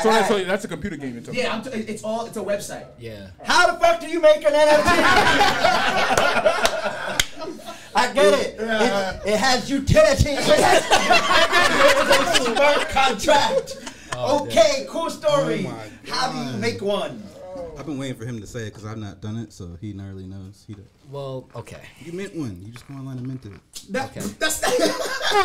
So that's a computer game you're talking about. Yeah, it's a website. Yeah. How the fuck do you make an NFT? I get it. It has utility. It's a smart contract. Okay, cool story. How do you make one? I've been waiting for him to say it because I've not done it, so he narrowly knows. Well, okay. You mint one. You just go online and mint it.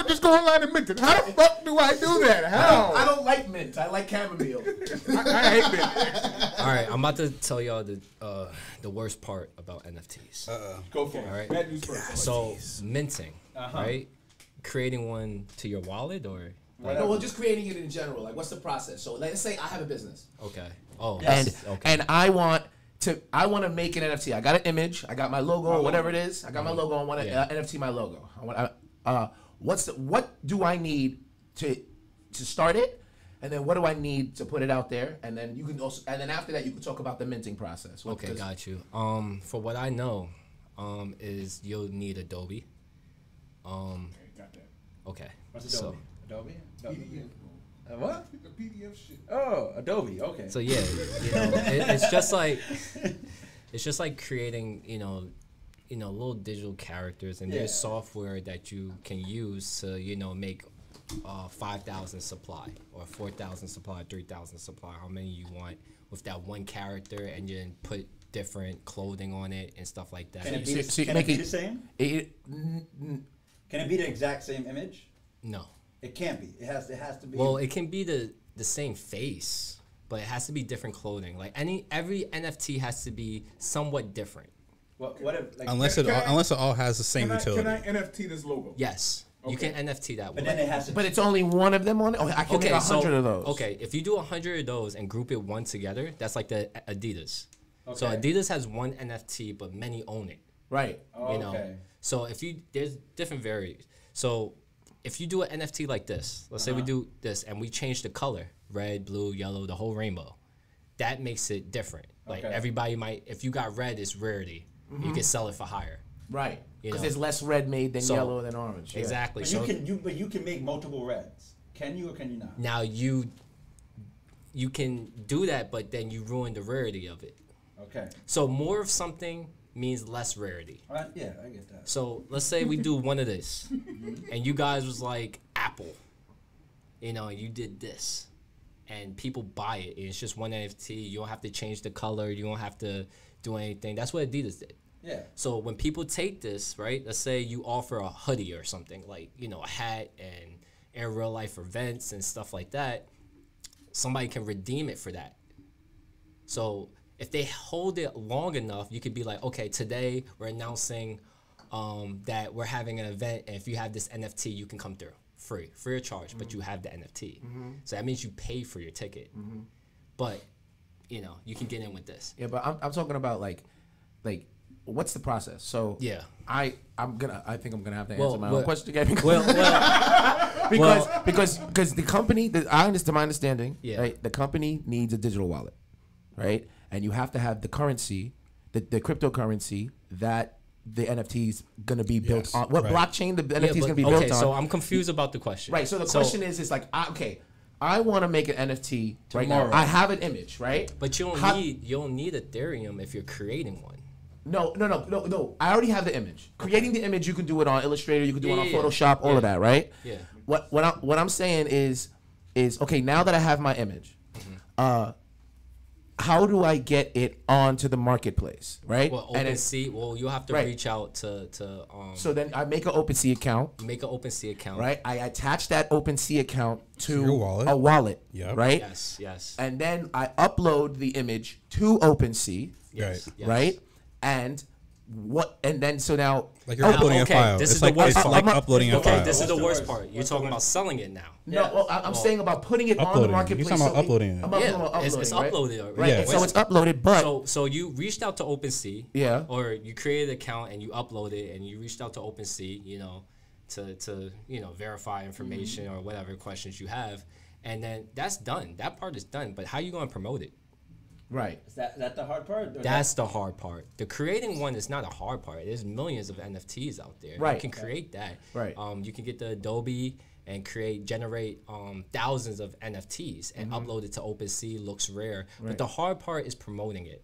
Just go online and mint it. How the fuck do I do that? How? I don't like mint. I like chamomile. I hate mint. All right, I'm about to tell y'all the worst part about NFTs. Go for it. All right. Bad news first. So minting, right? Creating one to your wallet or. No, well, just creating it in general. Like, what's the process? So, let's say I have a business. Okay. Oh. And I want to make an NFT. I got an image. I got my logo, or whatever it is. I got my logo. I want to NFT my logo. What do I need to start it? And then what do I need to put it out there? And then you can also, and then after that, you can talk about the minting process. Okay, got you. For what I know, is you'll need Adobe. Got that. Okay. What's Adobe? Adobe? PDF. What? The PDF shit. Oh, Adobe. Okay. So yeah, it's just like creating, little digital characters, and there's software that you can use to, make 5,000 supply or 4,000 supply, 3,000 supply, how many you want with that one character, and then put different clothing on it and stuff like that. Can it be the same? Can it be the exact same image? No. It can't be. It has to be. Well, it can be the same face, but it has to be different clothing. Like every NFT has to be somewhat different. What if, like, unless it all has the same utility. Can I NFT this logo? Yes. Okay. You can NFT that one. But then it has to. But it's only one of them on it. Oh, I can make 100 of those. Okay, if you do 100 of those and group it one together, that's like the Adidas. Okay. So Adidas has one NFT, but many own it. Right. Okay. So there's different variants. So if you do an NFT like this, let's say we do this and we change the color, red, blue, yellow, the whole rainbow, that makes it different. Like everybody if you got red, it's rarity. You can sell it for higher. Right. Because there's less red made than yellow than orange. Yeah. Exactly. But you can make multiple reds. Can you or can you not? Now you can do that, but then you ruin the rarity of it. Okay. So more of something means less rarity. Yeah, I get that. So let's say we do one of this, and you guys was like Apple, you did this, and people buy it. And it's just one NFT. You don't have to change the color. You don't have to do anything. That's what Adidas did. Yeah. So when people take this, right? Let's say you offer a hoodie or something like a hat and in real life events and stuff like that. Somebody can redeem it for that. So if they hold it long enough, you could be like, okay, today we're announcing that we're having an event, and if you have this NFT, you can come through free of charge, but you have the NFT. So that means you pay for your ticket. But, you can get in with this. Yeah, but I'm talking about like, what's the process? So yeah, I think I'm gonna have to answer my own question again because the company, to my understanding, right, the company needs a digital wallet, right? And you have to have the currency, the cryptocurrency that the NFT is going to be built on. What blockchain the NFT is going to be built on. Okay, so I'm confused about the question. Right, so the question is like, I want to make an NFT right now. I have an image, right? But you don't need Ethereum if you're creating one. No. I already have the image. Creating the image, you can do it on Illustrator, you can do it on Photoshop, all of that, right? Yeah. What I'm saying is okay, now that I have my image, how do I get it onto the marketplace, right? Well, OpenSea. Well, you have to reach out to. So then I make an OpenSea account. Make an OpenSea account. Right. I attach that OpenSea account to a wallet. Yeah. Right. Yes. And then I upload the image to OpenSea. Yes. Right. And so now, like you're uploading a file. This is like, the worst part. Like uploading a file. This is the worst part. You're talking about selling it now. No, well, I'm saying about putting it on the marketplace. You're talking about uploading it. It's uploaded. Right. Yeah. So it's uploaded, but so you reached out to OpenSea. Yeah. Or you created an account and you uploaded it, and you reached out to OpenSea, to verify information or whatever questions you have, and then that's done. That part is done. But how are you going to promote it? Right. Is that the hard part? That's the hard part. The creating one is not a hard part. There's millions of NFTs out there. Right. You can create that. Right. You can get the Adobe and generate thousands of NFTs and upload it to OpenSea. Looks rare, but the hard part is promoting it.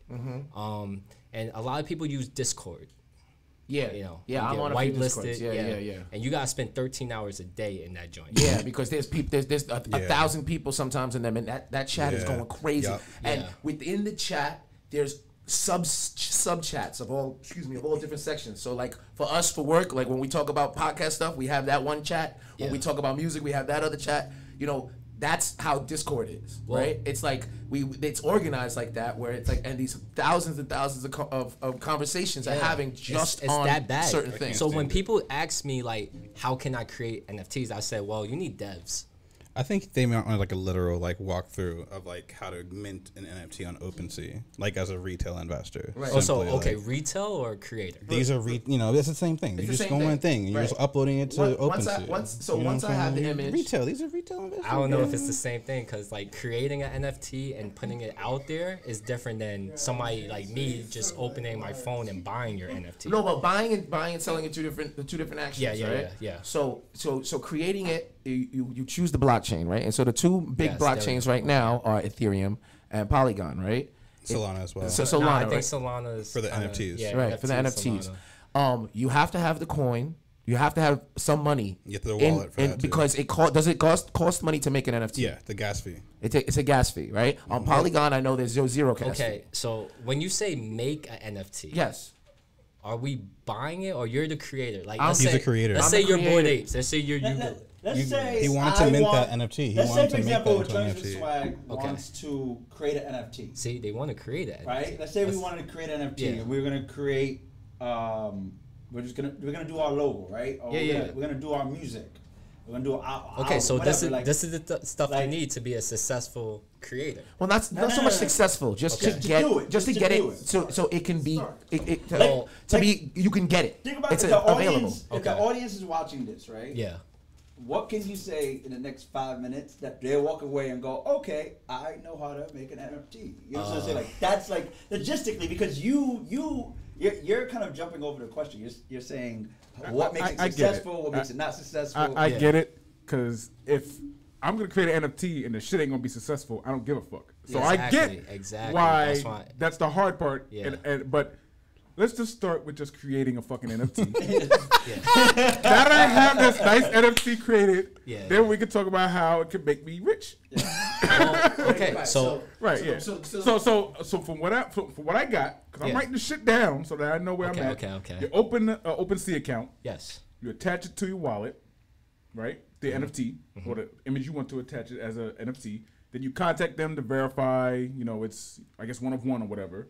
And a lot of people use Discord. Yeah, You know, yeah, you I'm get on a few whitelisted. Discords. Yeah. And you gotta spend 13 hours a day in that joint. Yeah, because there's people, there's a 1,000 people sometimes in them, and that chat is going crazy. Yup. And within the chat, there's sub chats of all different sections. So like for us for work, like when we talk about podcast stuff, we have that one chat. When we talk about music, we have that other chat. You know, that's how Discord is, right? It's like it's organized like that, where it's like, and these thousands and thousands of conversations are having just it's on that bad. certain things. So when people ask me like, how can I create NFTs? I said, well, you need devs. I think they want like a literal like walkthrough of like how to mint an NFT on OpenSea, like as a retail investor. Right. Oh, so Simply, okay, like, retail or creator? these are it's the same thing. You the just same go on thing. thing. You're just Right. uploading it to Once OpenSea. once I have the image, retail. These are retail investors. I don't know if it's the same thing because like creating an NFT and putting it out there is different than somebody like me just opening my phone and buying your NFT. no, but buying and selling are two different actions. Yeah, right? yeah. So creating it, you choose the blockchain, right? And so the two big Yes, blockchains right now are Ethereum and Polygon, right? Solana as well. So Nah, Solana, I think right? Solana's For the kinda- NFTs. Yeah, Right, for the NFTs, NFTs. Solana. You have to have the coin. You have to have some money. You have the wallet for that, too. because does it cost money to make an NFT? Yeah, the gas fee. It's a gas fee, right? On Polygon, I know there's zero gas fee. Okay, so when you say make an NFT, Yes. are we buying it or you're the creator? Like, He's the creator. Let's I'm say the you're Bored creator. Apes. Let's say you're you. Let's say He wanted to mint that NFT. He let's say, wanted for to make example, that into an Jones NFT. Swag wants to create an NFT, See, they want to create it. right? Let's say we wanted to create an NFT, Yeah. and we're gonna create. We're gonna do our logo, right? Or we're gonna do our music. We're gonna do our Okay, so whatever, this is like, this is the stuff like- you need to be a successful creator. Well, not so much no. successful. Just Okay. to To get do it, just to just to get do it, it. so it can be to Like- be you can get it. Think about It's if the available. audience. If the Okay. audience is watching this, right? Yeah. What can you say in the next 5 minutes that they walk away and go, okay, I know how to make an NFT. You know what I'm saying? Like that's like logistically because you're kind of jumping over the question. You're saying what makes it I get it. successful, what makes it not successful. I get it, because if I'm gonna create an NFT and the shit ain't gonna be successful, I don't give a fuck. So I get Exactly. why That's why. that's the hard part. Yeah. But let's just start with just creating a fucking NFT. Yeah. Now that I have this nice NFT created, Yeah. then we can talk about how it can make me rich. Okay, so Right, yeah. So from what I got, because I'm Yeah. writing the shit down so that I know where I'm at. Okay. You open an OpenSea account. yes. You attach it to your wallet, right? The NFT or the image you want to attach it as a NFT. Then you contact them to verify. You know, it's I guess one of one or whatever,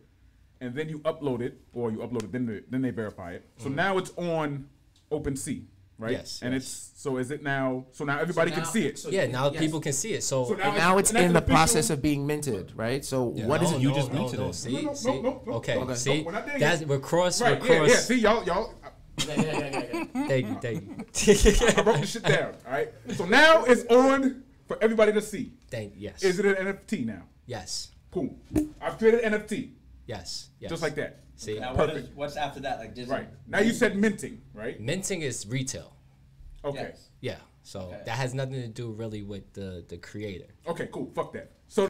and then you upload it, or you upload it. Then they verify it. So now it's on OpenSea, right? Yes, And yes. it's so is it now? So now everybody can see it. Yeah, now yes. people can see it. So, So And now it's and that's in the an official- process of being minted, right? So what is it? You just minted it. See, No, see. no. Okay, Okay. see, No, we're not there that's yet. we're cross. Right? We're cross. Yeah. See, y'all. Thank you. I wrote the shit down. All right. So now it's on for everybody to see. Yes. Is it an NFT now? Yes. Cool. I've created an NFT Yes. just like that. See, Now Perfect. what's after that? Like just Right. Now you said minting, right? minting is retail. Okay. Yes. Yeah. So Okay. that has nothing to do really with the creator. Okay, cool. Fuck that. So